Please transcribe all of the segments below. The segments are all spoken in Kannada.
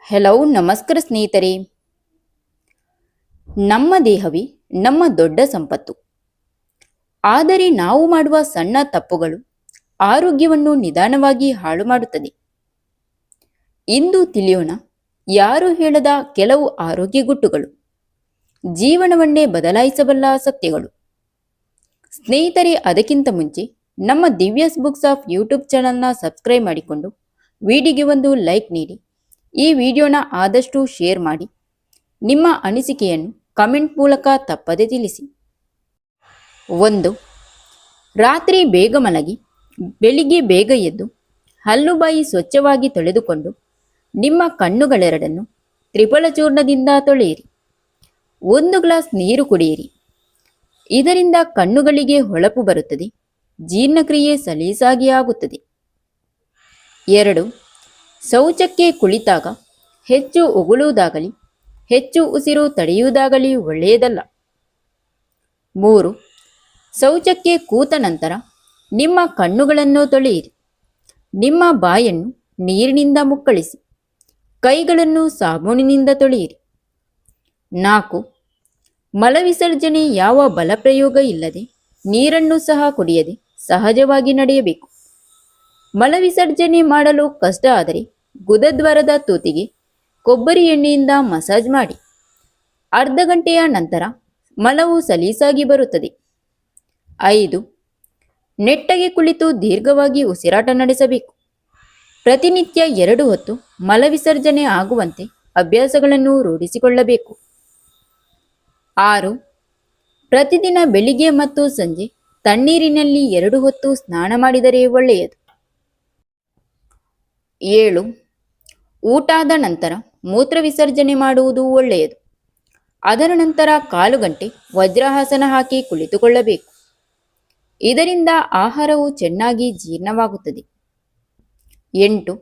ಹೆಲೋ ನಮಸ್ಕಾರ ಸ್ನೇಹಿತರೆ. ನಮ್ಮ ದೇಹವೇ ನಮ್ಮ ದೊಡ್ಡ ಸಂಪತ್ತು. ಆದರೆ ನಾವು ಮಾಡುವ ಸಣ್ಣ ತಪ್ಪುಗಳು ಆರೋಗ್ಯವನ್ನು ನಿಧಾನವಾಗಿ ಹಾಳು ಮಾಡುತ್ತದೆ. ಇಂದು ತಿಳಿಯೋಣ ಯಾರು ಹೇಳದ ಕೆಲವು ಆರೋಗ್ಯ ಗುಟ್ಟುಗಳು, ಜೀವನವನ್ನೇ ಬದಲಾಯಿಸಬಲ್ಲ ಸತ್ಯಗಳು. ಸ್ನೇಹಿತರೆ, ಅದಕ್ಕಿಂತ ಮುಂಚೆ ನಮ್ಮ ದಿವ್ಯಾಸ್ ಬುಕ್ಸ್ ಆಫ್ ಯೂಟ್ಯೂಬ್ ಚಾನಲ್ನ ಸಬ್ಸ್ಕ್ರೈಬ್ ಮಾಡಿಕೊಂಡು ವಿಡಿಯೋಗೆ ಒಂದು ಲೈಕ್ ನೀಡಿ. ಈ ವಿಡಿಯೋನ ಆದಷ್ಟು ಶೇರ್ ಮಾಡಿ. ನಿಮ್ಮ ಅನಿಸಿಕೆಯನ್ನು ಕಮೆಂಟ್ ಮೂಲಕ ತಪ್ಪದೆ ತಿಳಿಸಿ. 1. ರಾತ್ರಿ ಬೇಗ ಮಲಗಿ ಬೆಳಿಗ್ಗೆ ಬೇಗ ಎದ್ದು ಹಲ್ಲು ಬಾಯಿ ಸ್ವಚ್ಛವಾಗಿ ತೊಳೆದುಕೊಂಡು ನಿಮ್ಮ ಕಣ್ಣುಗಳೆರಡನ್ನು ತ್ರಿಫಲ ಚೂರ್ಣದಿಂದ ತೊಳೆಯಿರಿ. 1 ಗ್ಲಾಸ್ ನೀರು ಕುಡಿಯಿರಿ. ಇದರಿಂದ ಕಣ್ಣುಗಳಿಗೆ ಹೊಳಪು ಬರುತ್ತದೆ, ಜೀರ್ಣಕ್ರಿಯೆ ಸಲೀಸಾಗಿ ಆಗುತ್ತದೆ. 2. ಶೌಚಕ್ಕೆ ಕುಳಿತಾಗ ಹೆಚ್ಚು ಉಗುಳುವುದಾಗಲಿ ಹೆಚ್ಚು ಉಸಿರು ತಡೆಯುವುದಾಗಲಿ ಒಳ್ಳೆಯದಲ್ಲ. 3. ಶೌಚಕ್ಕೆ ಕೂತ ನಂತರ ನಿಮ್ಮ ಕಣ್ಣುಗಳನ್ನು ತೊಳೆಯಿರಿ. ನಿಮ್ಮ ಬಾಯನ್ನು ನೀರಿನಿಂದ ಮುಕ್ಕಳಿಸಿ. ಕೈಗಳನ್ನು ಸಾಬೂನಿನಿಂದ ತೊಳೆಯಿರಿ. 4. ಮಲವಿಸರ್ಜನೆ ಯಾವ ಬಲಪ್ರಯೋಗ ಇಲ್ಲದೆ ನೀರನ್ನು ಸಹ ಕುಡಿಯದೆ ಸಹಜವಾಗಿ ನಡೆಯಬೇಕು. ಮಲವಿಸರ್ಜನೆ ಮಾಡಲು ಕಷ್ಟ ಆದರೆ ಗುದದ್ವಾರದ ತೂತಿಗೆ ಕೊಬ್ಬರಿ ಎಣ್ಣೆಯಿಂದ ಮಸಾಜ್ ಮಾಡಿ. ಅರ್ಧ ಗಂಟೆಯ ನಂತರ ಮಲವು ಸಲೀಸಾಗಿ ಬರುತ್ತದೆ. 5. ನೆಟ್ಟಗೆ ಕುಳಿತು ದೀರ್ಘವಾಗಿ ಉಸಿರಾಟ ನಡೆಸಬೇಕು. ಪ್ರತಿನಿತ್ಯ 2 ಹೊತ್ತು ಮಲವಿಸರ್ಜನೆ ಆಗುವಂತೆ ಅಭ್ಯಾಸಗಳನ್ನು ರೂಢಿಸಿಕೊಳ್ಳಬೇಕು. 6. ಪ್ರತಿದಿನ ಬೆಳಿಗ್ಗೆ ಮತ್ತು ಸಂಜೆ ತಣ್ಣೀರಿನಲ್ಲಿ 2 ಹೊತ್ತು ಸ್ನಾನ ಮಾಡಿದರೆ ಒಳ್ಳೆಯದು. 7. ಊಟದ ನಂತರ ಮೂತ್ರ ವಿಸರ್ಜನೆ ಮಾಡುವುದು ಒಳ್ಳೆಯದು. ಅದರ ನಂತರ 1/4 ಗಂಟೆ ವಜ್ರಾಸನ ಹಾಕಿ ಕುಳಿತುಕೊಳ್ಳಬೇಕು. ಇದರಿಂದ ಆಹಾರವು ಚೆನ್ನಾಗಿ ಜೀರ್ಣವಾಗುತ್ತದೆ. 8.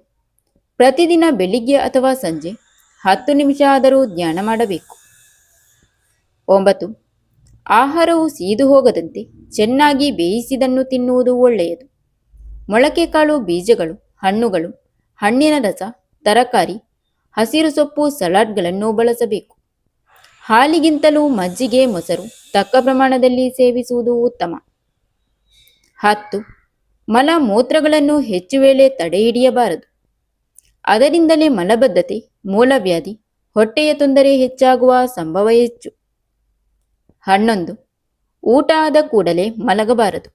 ಪ್ರತಿದಿನ ಬೆಳಿಗ್ಗೆ ಅಥವಾ ಸಂಜೆ 10 ನಿಮಿಷ ಆದರೂ ಧ್ಯಾನ ಮಾಡಬೇಕು. 9. ಆಹಾರವು ಸೀದು ಹೋಗದಂತೆ ಚೆನ್ನಾಗಿ ಬೇಯಿಸಿದನ್ನು ತಿನ್ನುವುದು ಒಳ್ಳೆಯದು. ಮೊಳಕೆ ಕಾಳು, ಬೀಜಗಳು, ಹಣ್ಣುಗಳು, ಹಣ್ಣಿನ ರಸ, ತರಕಾರಿ, ಹಸಿರು ಸೊಪ್ಪು, ಸಲಾಡ್ಗಳನ್ನು ಬಳಸಬೇಕು. ಹಾಲಿಗಿಂತಲೂ ಮಜ್ಜಿಗೆ, ಮೊಸರು ತಕ್ಕ ಪ್ರಮಾಣದಲ್ಲಿ ಸೇವಿಸುವುದು ಉತ್ತಮ. 10. ಮಲ ಮೂತ್ರಗಳನ್ನು ಹೆಚ್ಚು ವೇಳೆ ತಡೆಹಿಡಿಯಬಾರದು. ಅದರಿಂದಲೇ ಮಲಬದ್ಧತೆ, ಮೂಲವ್ಯಾಧಿ, ಹೊಟ್ಟೆಯ ತೊಂದರೆ ಹೆಚ್ಚಾಗುವ ಸಂಭವ ಹೆಚ್ಚು. 11. ಊಟ ಆದ ಕೂಡಲೇ ಮಲಗಬಾರದು.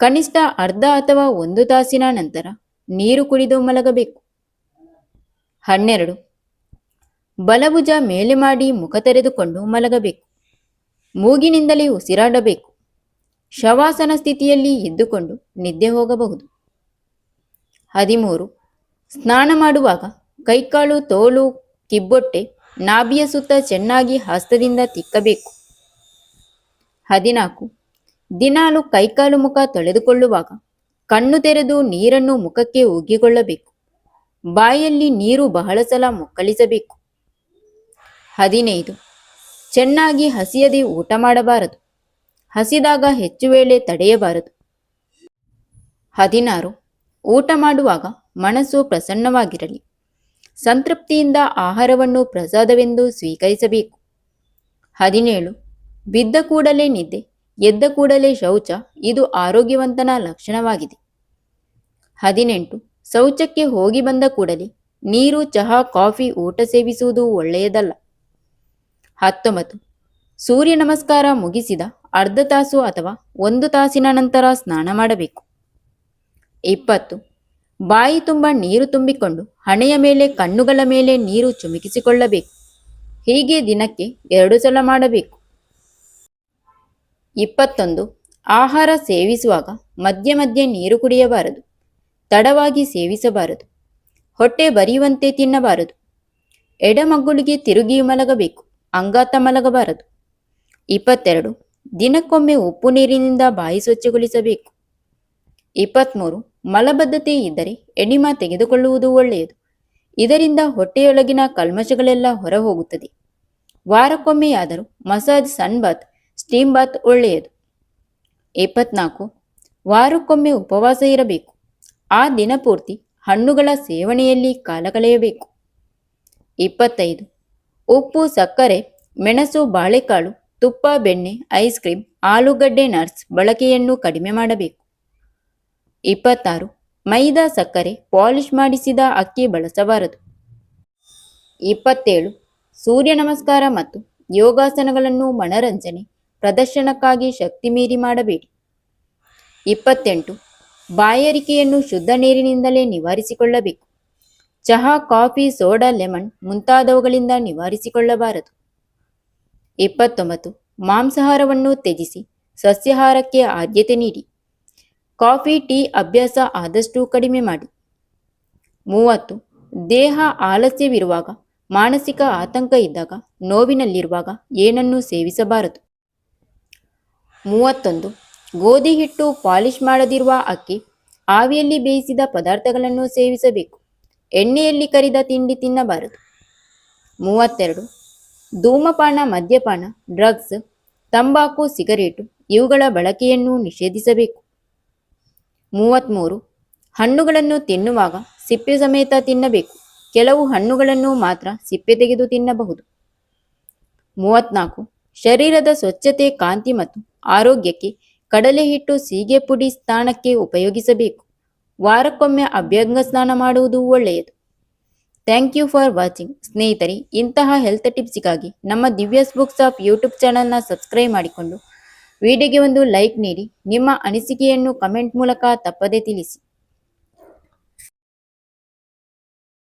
ಕನಿಷ್ಠ ಅರ್ಧ ಅಥವಾ 1 ತಾಸಿನ ನಂತರ ನೀರು ಕುಡಿದು ಮಲಗಬೇಕು. 12. ಬಲಭುಜ ಮೇಲೆ ಮಾಡಿ ಮುಖ ತೆರೆದುಕೊಂಡು ಮಲಗಬೇಕು. ಮೂಗಿನಿಂದಲೇ ಉಸಿರಾಡಬೇಕು. ಶವಾಸನ ಸ್ಥಿತಿಯಲ್ಲಿ ಇದ್ದುಕೊಂಡು ನಿದ್ದೆ ಹೋಗಬಹುದು. 13. ಸ್ನಾನ ಮಾಡುವಾಗ ಕೈಕಾಲು, ತೋಳು, ಕಿಬ್ಬೊಟ್ಟೆ, ನಾಭಿಯ ಸುತ್ತ ಚೆನ್ನಾಗಿ ಹಸ್ತದಿಂದ ತಿಕ್ಕಬೇಕು. 14. ದಿನಾಲು ಕೈಕಾಲು ಮುಖ ತೊಳೆದುಕೊಳ್ಳುವಾಗ ಕಣ್ಣು ತೆರೆದು ನೀರನ್ನು ಮುಖಕ್ಕೆ ಉಗ್ಗಿಕೊಳ್ಳಬೇಕು. ಬಾಯಲ್ಲಿ ನೀರು ಬಹಳ ಸಲ ಮುಕ್ಕಳಿಸಬೇಕು. 15. ಚೆನ್ನಾಗಿ ಹಸಿಯದೆ ಊಟ ಮಾಡಬಾರದು. ಹಸಿದಾಗ ಹೆಚ್ಚು ವೇಳೆ ತಡೆಯಬಾರದು. 16. ಊಟ ಮಾಡುವಾಗ ಮನಸ್ಸು ಪ್ರಸನ್ನವಾಗಿರಲಿ. ಸಂತೃಪ್ತಿಯಿಂದ ಆಹಾರವನ್ನು ಪ್ರಸಾದವೆಂದು ಸ್ವೀಕರಿಸಬೇಕು. 17. ಬಿದ್ದ ಕೂಡಲೇ ನಿದ್ದೆ, ಎದ್ದ ಕೂಡಲೇ ಶೌಚ ಇದು ಆರೋಗ್ಯವಂತನ ಲಕ್ಷಣವಾಗಿದೆ. 18. ಶೌಚಕ್ಕೆ ಹೋಗಿ ಬಂದ ಕೂಡಲೇ ನೀರು, ಚಹಾ, ಕಾಫಿ, ಊಟ ಸೇವಿಸುವುದು ಒಳ್ಳೆಯದಲ್ಲ. 19. ಸೂರ್ಯ ನಮಸ್ಕಾರ ಮುಗಿಸಿದ ಅರ್ಧ ತಾಸು ಅಥವಾ 1 ತಾಸಿನ ನಂತರ ಸ್ನಾನ ಮಾಡಬೇಕು. 20. ಬಾಯಿ ತುಂಬ ನೀರು ತುಂಬಿಕೊಂಡು ಹಣೆಯ ಮೇಲೆ, ಕಣ್ಣುಗಳ ಮೇಲೆ ನೀರು ಚುಮುಕಿಸಿಕೊಳ್ಳಬೇಕು. ಹೀಗೆ ದಿನಕ್ಕೆ 2 ಸಲ ಮಾಡಬೇಕು. 21. ಆಹಾರ ಸೇವಿಸುವಾಗ ಮಧ್ಯೆ ಮಧ್ಯೆ ನೀರು ಕುಡಿಯಬಾರದು. ತಡವಾಗಿ ಸೇವಿಸಬಾರದು. ಹೊಟ್ಟೆ ಬರಿಯುವಂತೆ ತಿನ್ನಬಾರದು. ಎಡಮಗ್ಗುಲಿಗೆ ತಿರುಗಿ ಮಲಗಬೇಕು. ಅಂಗಾತ ಮಲಗಬಾರದು. 22. ದಿನಕ್ಕೊಮ್ಮೆ ಉಪ್ಪು ನೀರಿನಿಂದ ಬಾಯಿ ಸ್ವಚ್ಛಗೊಳಿಸಬೇಕು. 23. ಮಲಬದ್ಧತೆ ಇದ್ದರೆ ಎಣಿಮಾ ತೆಗೆದುಕೊಳ್ಳುವುದು ಒಳ್ಳೆಯದು. ಇದರಿಂದ ಹೊಟ್ಟೆಯೊಳಗಿನ ಕಲ್ಮಶಗಳೆಲ್ಲ ಹೊರ ಹೋಗುತ್ತದೆ. ವಾರಕ್ಕೊಮ್ಮೆಯಾದರೂ ಮಸಾಜ್, ಸನ್ ಬಾತ್, ಸ್ಟೀಮ್ ಬಾತ್ ಒಳ್ಳೆಯದು. 24. ವಾರಕ್ಕೊಮ್ಮೆ ಉಪವಾಸ ಇರಬೇಕು. ಆ ದಿನ ಪೂರ್ತಿ ಹಣ್ಣುಗಳ ಸೇವನೆಯಲ್ಲಿ ಕಾಲ ಕಳೆಯಬೇಕು. 25. ಉಪ್ಪು, ಸಕ್ಕರೆ, ಮೆಣಸು, ಬಾಳೆಕಾಳು, ತುಪ್ಪ, ಬೆಣ್ಣೆ, ಐಸ್ ಕ್ರೀಮ್, ಆಲೂಗಡ್ಡೆ, ನಟ್ಸ್ ಬಳಕೆಯನ್ನು ಕಡಿಮೆ ಮಾಡಬೇಕು. 26. ಮೈದಾ, ಸಕ್ಕರೆ, ಪಾಲಿಶ್ ಮಾಡಿಸಿದ ಅಕ್ಕಿ ಬಳಸಬಾರದು. 27. ಸೂರ್ಯ ನಮಸ್ಕಾರ ಮತ್ತು ಯೋಗಾಸನಗಳನ್ನು ಮನರಂಜನೆ, ಪ್ರದರ್ಶನಕ್ಕಾಗಿ ಶಕ್ತಿ ಮೀರಿ ಮಾಡಬೇಡಿ. 28. ಬಾಯಾರಿಕೆಯನ್ನು ಶುದ್ಧ ನೀರಿನಿಂದಲೇ ನಿವಾರಿಸಿಕೊಳ್ಳಬೇಕು. ಚಹಾ, ಕಾಫಿ, ಸೋಡಾ, ಲೆಮನ್ ಮುಂತಾದವುಗಳಿಂದ ನಿವಾರಿಸಿಕೊಳ್ಳಬಾರದು. 29. ಮಾಂಸಾಹಾರವನ್ನು ತ್ಯಜಿಸಿ ಸಸ್ಯಾಹಾರಕ್ಕೆ ಆದ್ಯತೆ ನೀಡಿ. ಕಾಫಿ, ಟೀ ಅಭ್ಯಾಸ ಆದಷ್ಟು ಕಡಿಮೆ ಮಾಡಿ. 30. ದೇಹ ಆಲಸ್ಯವಿರುವಾಗ, ಮಾನಸಿಕ ಆತಂಕ ಇದ್ದಾಗ, ನೋವಿನಲ್ಲಿರುವಾಗ ಏನನ್ನೂ ಸೇವಿಸಬಾರದು. 31. ಗೋಧಿ ಹಿಟ್ಟು, ಪಾಲಿಶ್ ಮಾಡದಿರುವ ಅಕ್ಕಿ, ಆವಿಯಲ್ಲಿ ಬೇಯಿಸಿದ ಪದಾರ್ಥಗಳನ್ನು ಸೇವಿಸಬೇಕು. ಎಣ್ಣೆಯಲ್ಲಿ ಕರಿದ ತಿಂಡಿ ತಿನ್ನಬಾರದು. 32. ಧೂಮಪಾನ, ಮದ್ಯಪಾನ, ಡ್ರಗ್ಸ್, ತಂಬಾಕು, ಸಿಗರೇಟು ಇವುಗಳ ಬಳಕೆಯನ್ನು ನಿಷೇಧಿಸಬೇಕು. 33. ಹಣ್ಣುಗಳನ್ನು ತಿನ್ನುವಾಗ ಸಿಪ್ಪೆ ಸಮೇತ ತಿನ್ನಬೇಕು. ಕೆಲವು ಹಣ್ಣುಗಳನ್ನು ಮಾತ್ರ ಸಿಪ್ಪೆ ತೆಗೆದು ತಿನ್ನಬಹುದು. 34. ಶರೀರದ ಸ್ವಚ್ಛತೆ, ಕಾಂತಿ ಮತ್ತು ಆರೋಗ್ಯಕ್ಕೆ ಕಡಲೆ ಹಿಟ್ಟು ಸೀಗೆ ಪುಡಿ ಸ್ನಾನಕ್ಕೆ ಉಪಯೋಗಿಸಬೇಕು. ವಾರಕ್ಕೊಮ್ಮೆ ಅಭ್ಯಂಗ ಸ್ನಾನ ಮಾಡುವುದು ಒಳ್ಳೆಯದು. Thank you for watching. ಸ್ನೇಹಿತರೆ, ಇಂತಹ ಹೆಲ್ತ್ ಟಿಪ್ಸ್ಗಾಗಿ ನಮ್ಮ ದಿವ್ಯಾಸ್ ಬುಕ್ಸ್ ಆಫ್ ಯೂಟ್ಯೂಬ್ ಚಾನಲ್ನ ಸಬ್ಸ್ಕ್ರೈಬ್ ಮಾಡಿಕೊಂಡು ವಿಡಿಯೋಗೆ ಒಂದು ಲೈಕ್ ನೀಡಿ. ನಿಮ್ಮ ಅನಿಸಿಕೆಯನ್ನು ಕಮೆಂಟ್ ಮೂಲಕ ತಪ್ಪದೇ ತಿಳಿಸಿ.